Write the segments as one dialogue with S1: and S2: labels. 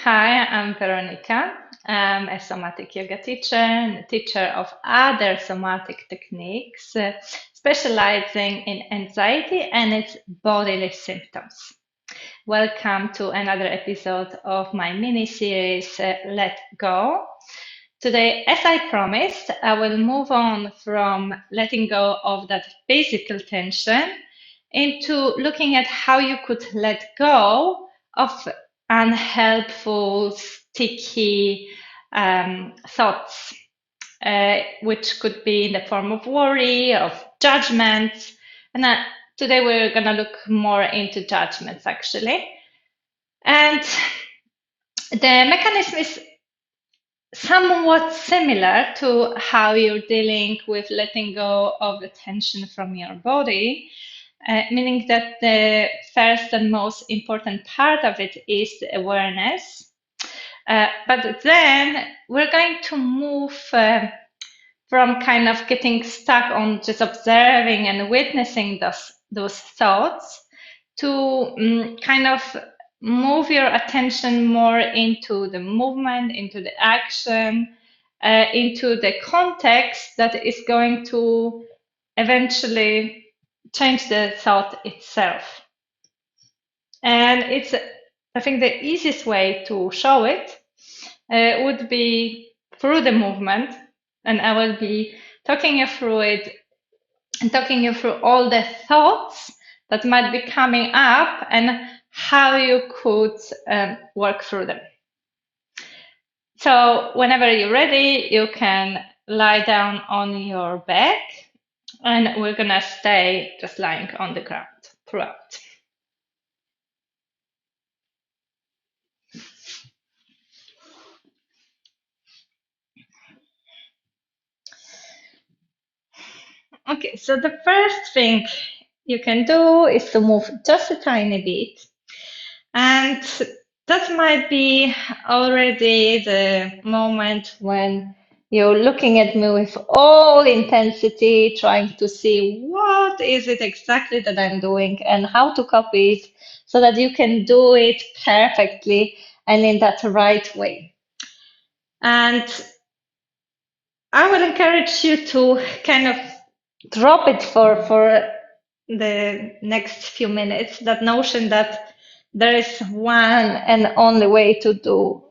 S1: Hi, I'm Veronica. I'm a somatic yoga teacher and a teacher of other somatic techniques, specializing in anxiety and its bodily symptoms. Welcome to another episode of my mini series, Let Go. Today, as I promised, I will move on from letting go of that physical tension into looking at how you could let go of unhelpful, sticky thoughts, which could be in the form of worry, of judgments. And today we're going to look more into judgments actually. And the mechanism is somewhat similar to how you're dealing with letting go of the tension from your body, meaning that the first and most important part of it is the awareness. But then we're going to move from kind of getting stuck on just observing and witnessing those thoughts to kind of move your attention more into the movement, into the action, into the context that is going to eventually change the thought itself. And it's, I think, the easiest way to show it would be through the movement. And I will be talking you through it and talking you through all the thoughts that might be coming up and how you could work through them. So whenever you're ready, you can lie down on your back, and we're gonna stay just lying on the ground throughout. Okay, so the first thing you can do is to move just a tiny bit. And that might be already the moment when you're looking at me with all intensity, trying to see what is it exactly that I'm doing and how to copy it so that you can do it perfectly and in that right way. And I would encourage you to kind of drop it for the next few minutes, that notion that there is one and only way to do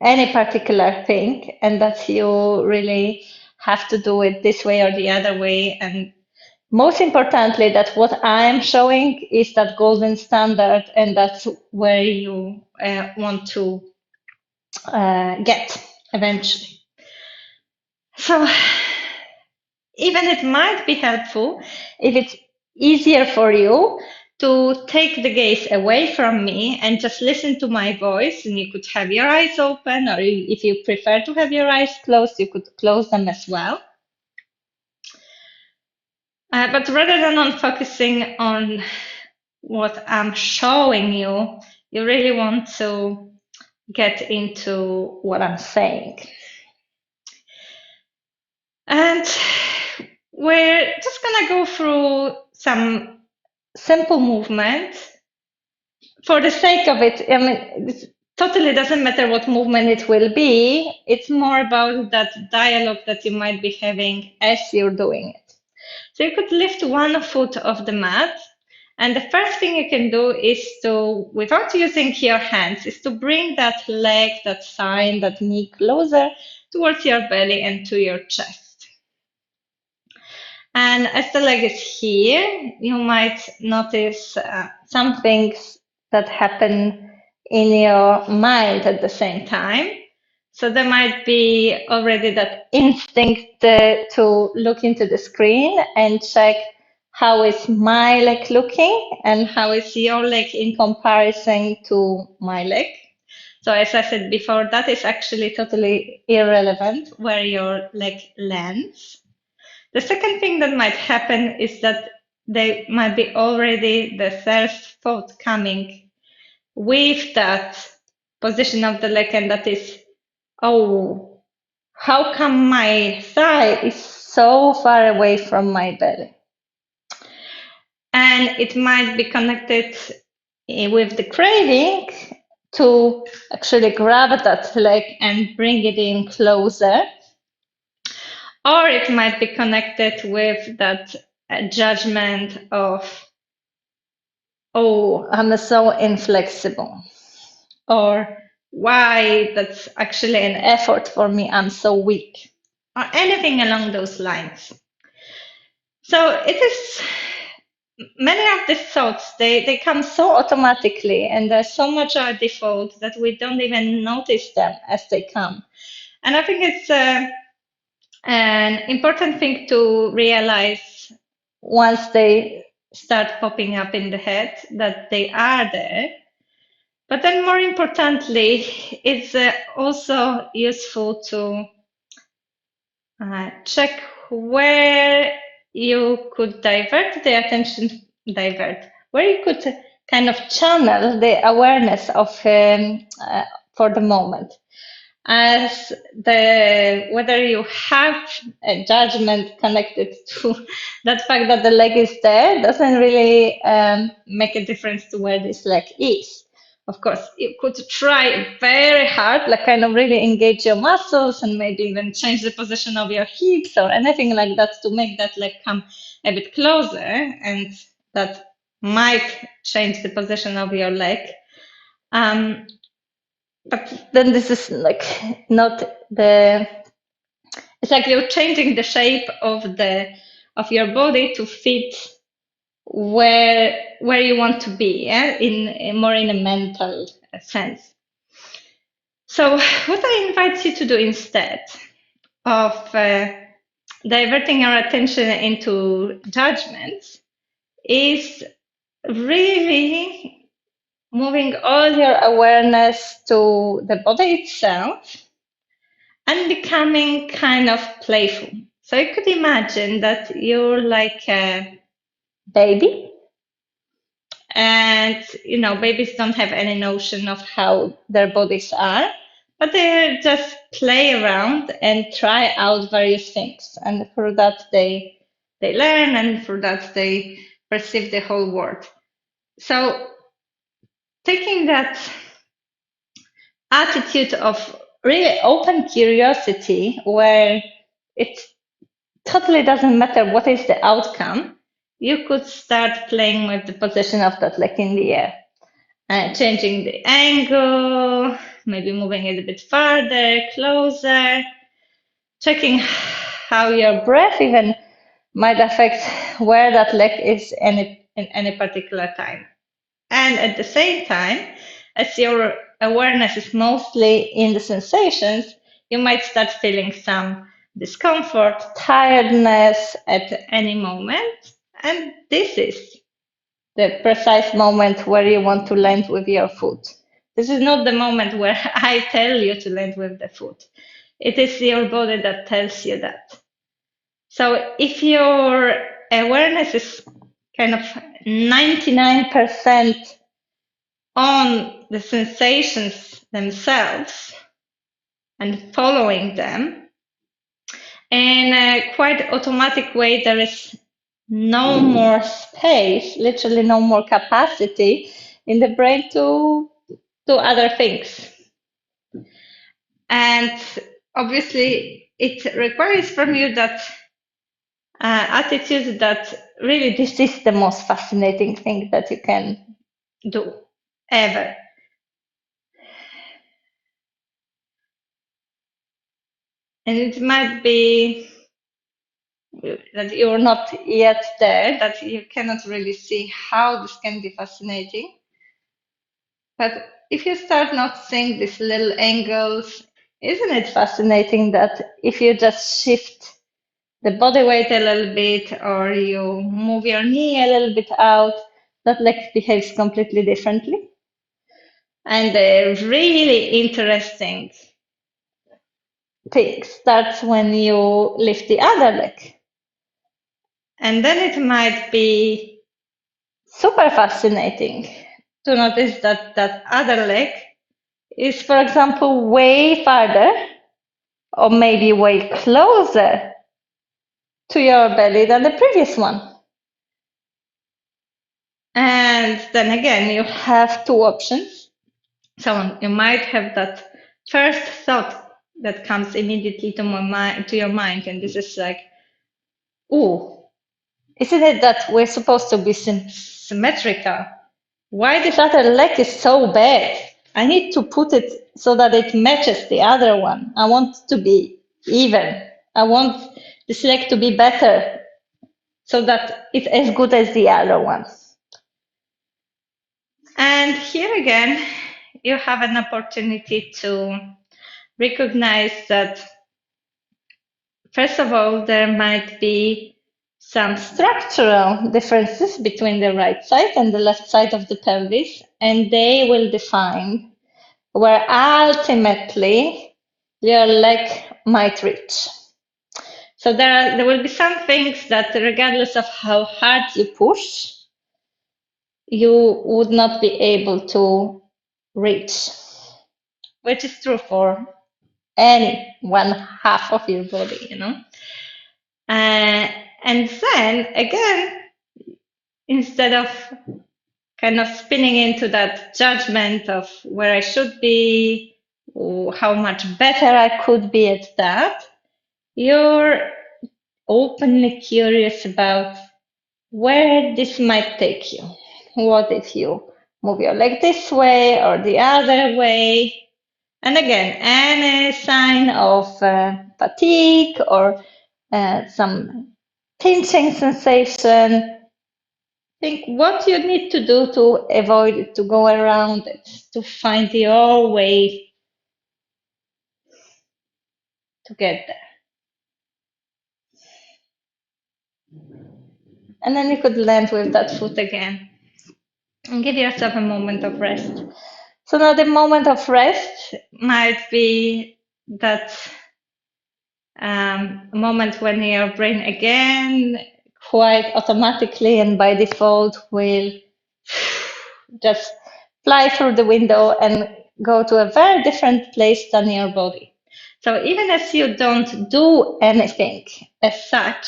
S1: any particular thing, and that you really have to do it this way or the other way. And most importantly, that what I am showing is that golden standard, and that's where you want to get eventually. So even it might be helpful if it's easier for you to take the gaze away from me and just listen to my voice, and you could have your eyes open, or if you prefer to have your eyes closed, you could close them as well. But rather than on focusing on what I'm showing you, you really want to get into what I'm saying. And we're just gonna go through some simple movement for the sake of it. I mean, it totally doesn't matter what movement it will be. It's more about that dialogue that you might be having as you're doing it. So you could lift one foot off the mat, and the first thing you can do is to, without using your hands, is to bring that leg, that thigh, that knee closer towards your belly and to your chest. And as the leg is here, you might notice some things that happen in your mind at the same time. So there might be already that instinct to look into the screen and check how is my leg looking and how is your leg in comparison to my leg. So as I said before, that is actually totally irrelevant where your leg lands. The second thing that might happen is that there might be already the first thought coming with that position of the leg, and that is, oh, how come my thigh is so far away from my belly? And it might be connected with the craving to actually grab that leg and bring it in closer. Or it might be connected with that judgment of, oh, I'm so inflexible. Or why that's actually an effort for me, I'm so weak. Or anything along those lines. So it is many of these thoughts, they come so automatically and they're so much our default that we don't even notice them as they come. And I think it's an important thing to realize once they start popping up in the head that they are there. But then more importantly, it's also useful to check where you could divert the attention, where you could kind of channel the awareness of for the moment. As whether you have a judgment connected to that fact that the leg is there doesn't really make a difference to where this leg is. Of course, you could try very hard, like kind of really engage your muscles and maybe even change the position of your hips or anything like that to make that leg come a bit closer, and that might change the position of your leg. But then this is like not the, it's like you're changing the shape of your body to fit where you want to be, yeah? In more in a mental sense. So what I invite you to do instead of diverting our attention into judgments is really moving all your awareness to the body itself and becoming kind of playful. So you could imagine that you're like a baby, and babies don't have any notion of how their bodies are, but they just play around and try out various things, and through that they learn, and through that they perceive the whole world. So taking that attitude of really open curiosity, where it totally doesn't matter what is the outcome, you could start playing with the position of that leg in the air, changing the angle, maybe moving it a bit farther, closer, checking how your breath even might affect where that leg is in any particular time. And at the same time, as your awareness is mostly in the sensations, you might start feeling some discomfort, tiredness at any moment. And this is the precise moment where you want to land with your foot. This is not the moment where I tell you to land with the foot. It is your body that tells you that. So if your awareness is kind of 99% on the sensations themselves and following them, in a quite automatic way, there is no more space, literally no more capacity in the brain to do other things. And obviously, it requires from you that attitude that really this is the most fascinating thing that you can do ever. And it might be that you're not yet there, that you cannot really see how this can be fascinating. But if you start noticing these little angles, isn't it fascinating that if you just shift the body weight a little bit, or you move your knee a little bit out, that leg behaves completely differently? And the really interesting thing starts when you lift the other leg. And then it might be super fascinating to notice that that other leg is, for example, way farther or maybe way closer to your belly than the previous one. And then again, you have two options. So you might have that first thought that comes immediately to your mind, and this is like, "Oh, isn't it that we're supposed to be symmetrical? Why this other leg is so bad? I need to put it so that it matches the other one. I want to be even. I want this leg to be better so that it's as good as the other one." And here again, you have an opportunity to recognize that, first of all, there might be some structural differences between the right side and the left side of the pelvis, and they will define where ultimately your leg might reach. So there will be some things that, regardless of how hard you push, you would not be able to reach, which is true for any one half of your body, you know. And then again, instead of kind of spinning into that judgment of where I should be, or how much better I could be at that, you're openly curious about where this might take you. What if you move your leg this way or the other way? And again, any sign of fatigue or some pinching sensation, think what you need to do to avoid it, to go around it, to find your way to get there. And then you could land with that foot again and give yourself a moment of rest. So now the moment of rest might be that moment when your brain again quite automatically and by default will just fly through the window and go to a very different place than your body. So even as you don't do anything as such,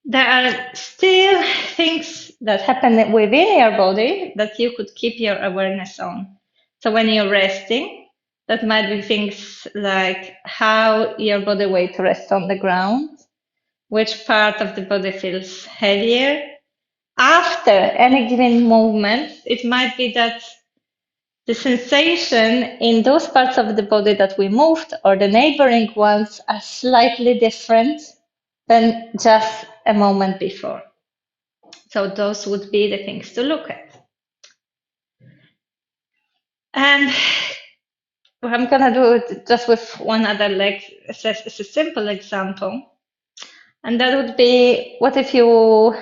S1: there are still things that happen within your body that you could keep your awareness on. So when you're resting, that might be things like how your body weight rests on the ground, which part of the body feels heavier. After any given movement, it might be that the sensation in those parts of the body that we moved or the neighboring ones are slightly different than just a moment before. So those would be the things to look at. And I'm going to do it just with one other leg as a simple example. And that would be, what if you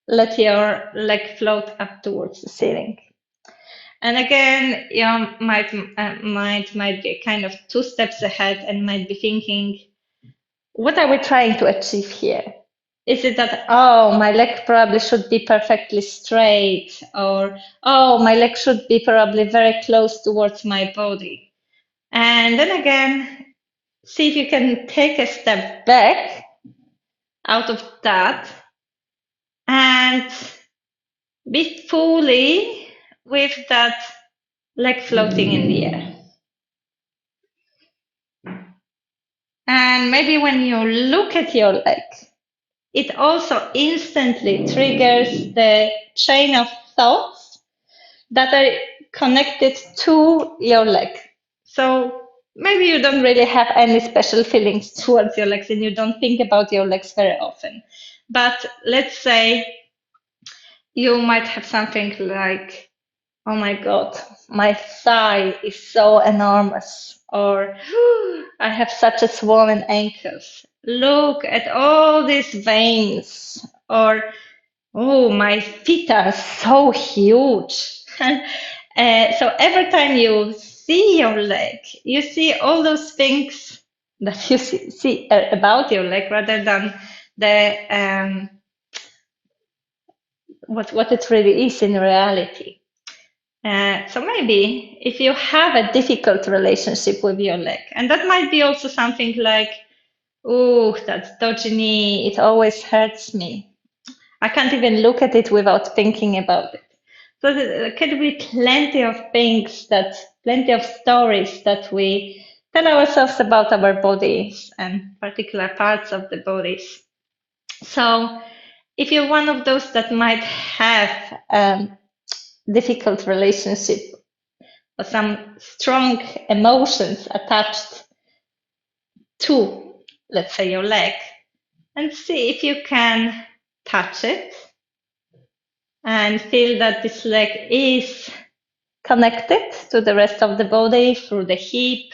S1: let your leg float up towards the ceiling? And again, you might be kind of 2 steps ahead and might be thinking, what are we trying to achieve here? Is it that, oh, my leg probably should be perfectly straight, or, oh, my leg should be probably very close towards my body? And then again, see if you can take a step back out of that and be fully with that leg floating in the air. And maybe when you look at your leg, it also instantly triggers the chain of thoughts that are connected to your leg. So maybe you don't really have any special feelings towards your legs and you don't think about your legs very often. But let's say you might have something like, oh my God, my thigh is so enormous, or I have such a swollen ankles. Look at all these veins, or oh, my feet are so huge. So every time you see your leg, you see all those things that you see about your leg rather than the what it really is in reality. So maybe if you have a difficult relationship with your leg, and that might be also something like, oh, that dodgy knee, it always hurts me. I can't even look at it without thinking about it. So there can be plenty of things that plenty of stories that we tell ourselves about our bodies and particular parts of the bodies. So if you're one of those that might have difficult relationship or some strong emotions attached to, let's say, your leg, and see if you can touch it and feel that this leg is connected to the rest of the body through the hip.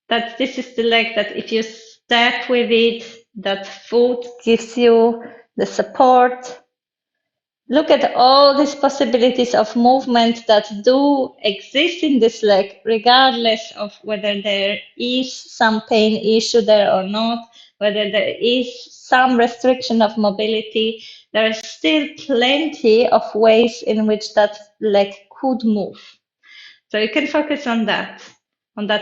S1: That this is the leg that if you step with it, that foot gives you the support. Look at all these possibilities of movement that do exist in this leg, regardless of whether there is some pain issue there or not, whether there is some restriction of mobility. There is still plenty of ways in which that leg could move. So you can focus on that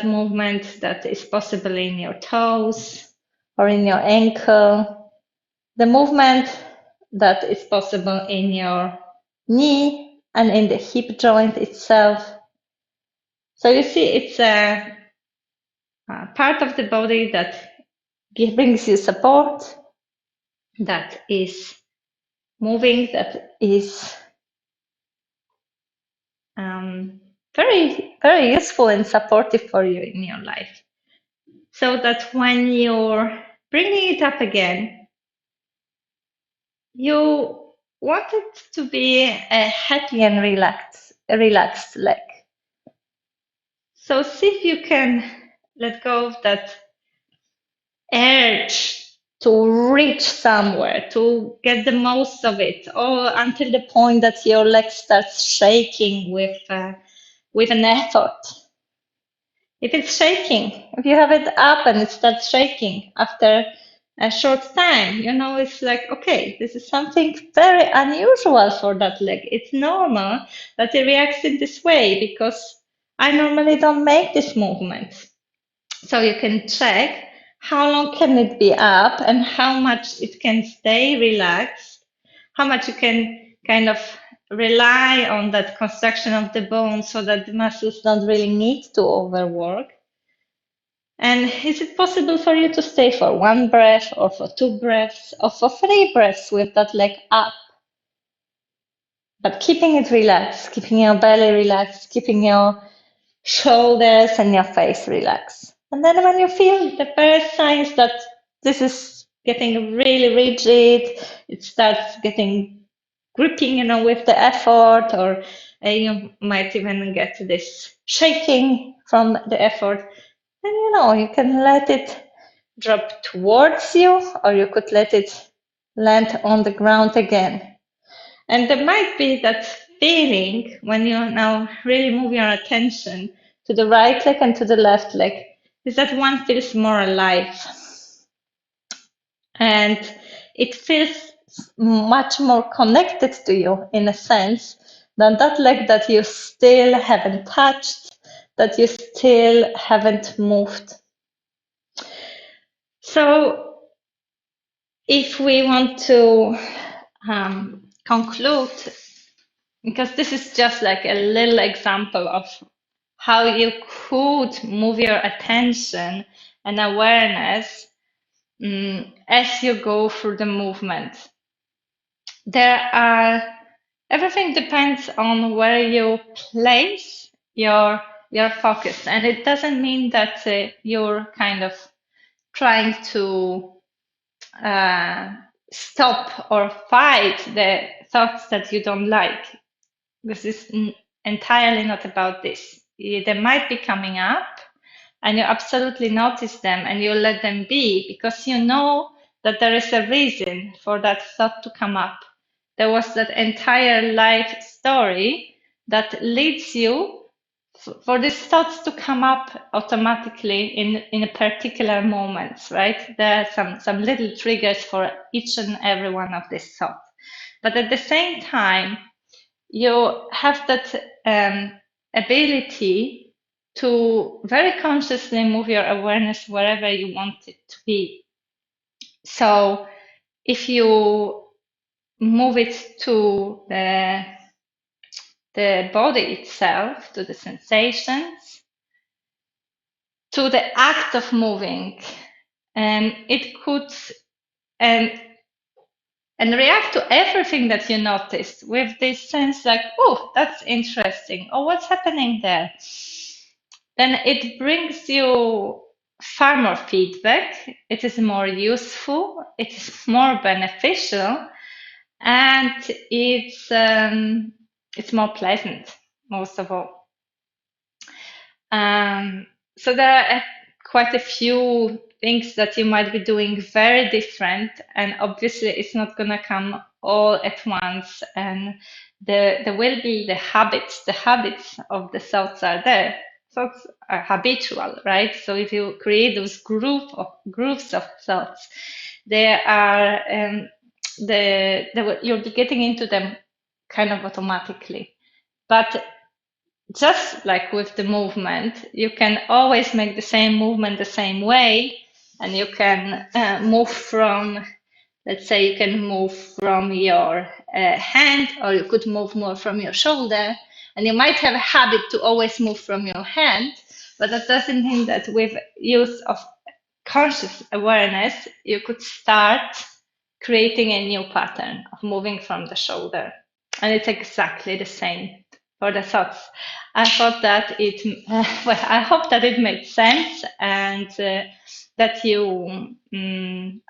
S1: movement that is possible in your toes or in your ankle, the movement that is possible in your knee and in the hip joint itself. So you see, it's a part of the body that brings you support, that is moving, that is very, very useful and supportive for you in your life. So that when you're bringing it up again, you want it to be a happy and relaxed leg. So see if you can let go of that urge to reach somewhere, to get the most of it, or until the point that your leg starts shaking with an effort. If it's shaking, if you have it up and it starts shaking after a short time, it's like, okay, this is something very unusual for that leg. It's normal that it reacts in this way because I normally don't make this movement. So you can check how long can it be up and how much it can stay relaxed, how much you can kind of rely on that construction of the bone so that the muscles don't really need to overwork. And is it possible for you to stay for 1 breath or for 2 breaths or for 3 breaths with that leg up? But keeping it relaxed, keeping your belly relaxed, keeping your shoulders and your face relaxed. And then when you feel the first signs that this is getting really rigid, it starts getting gripping, with the effort, or you might even get this shaking from the effort, then you can let it drop towards you, or you could let it land on the ground again. And there might be that feeling when you now really move your attention to the right leg and to the left leg, is that one feels more alive. And it feels much more connected to you in a sense than that leg that you still haven't touched, that you still haven't moved. So if we want to conclude, because this is just like a little example of how you could move your attention and awareness as you go through the movement. Everything depends on where you place your focus, and it doesn't mean that you're kind of trying to stop or fight the thoughts that you don't like. This is entirely not about this. They might be coming up, and you absolutely notice them and you let them be because you know that there is a reason for that thought to come up. There was that entire life story that leads you for these thoughts to come up automatically in a particular moments, right? There are some little triggers for each and every one of these thoughts. But at the same time, you have that ability to very consciously move your awareness wherever you want it to be. So if you move it to the the body itself, to the sensations, to the act of moving. And it could and react to everything that you noticed with this sense like, oh, that's interesting, or what's happening there. Then it brings you far more feedback. It is more useful, it is more beneficial, and it's more pleasant, most of all. So there are quite a few things that you might be doing very different, and obviously it's not going to come all at once, and there will be the habits of the thoughts are there. Thoughts are habitual, right? So if you create those groups of thoughts, they are you'll be getting into them kind of automatically. But just like with the movement, you can always make the same movement the same way, and you can move from, let's say, you can move from your hand, or you could move more from your shoulder, and you might have a habit to always move from your hand, but that doesn't mean that with use of conscious awareness, you could start creating a new pattern of moving from the shoulder. And it's exactly the same for the thoughts. I thought that I hope that it made sense, and that you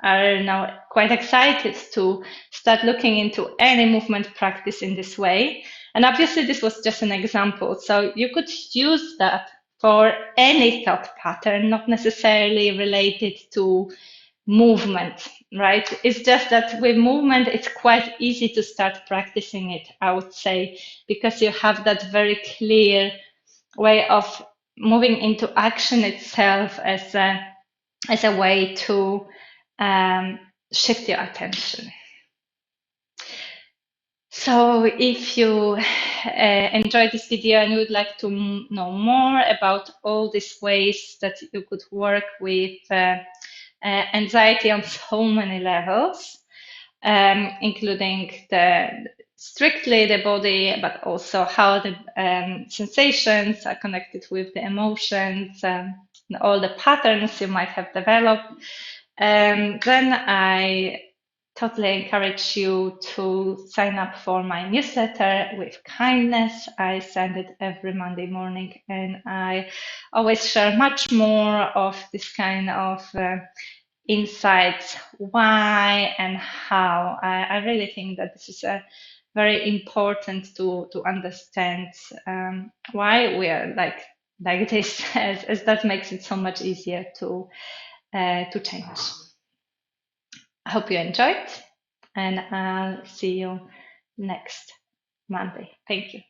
S1: are now quite excited to start looking into any movement practice in this way. And obviously, this was just an example. So you could use that for any thought pattern, not necessarily related to movement, right? It's just that with movement, it's quite easy to start practicing it, I would say, because you have that very clear way of moving into action itself as a way to shift your attention. So if you enjoyed this video and you would like to know more about all these ways that you could work with anxiety on so many levels, including strictly the body, but also how the sensations are connected with the emotions, and all the patterns you might have developed, then I totally encourage you to sign up for my newsletter with kindness. I send it every Monday morning, and I always share much more of this kind of insights, why and how. I really think that this is very important to understand why we are like this, as that makes it so much easier to change. I hope you enjoyed, and I'll see you next Monday. Thank you.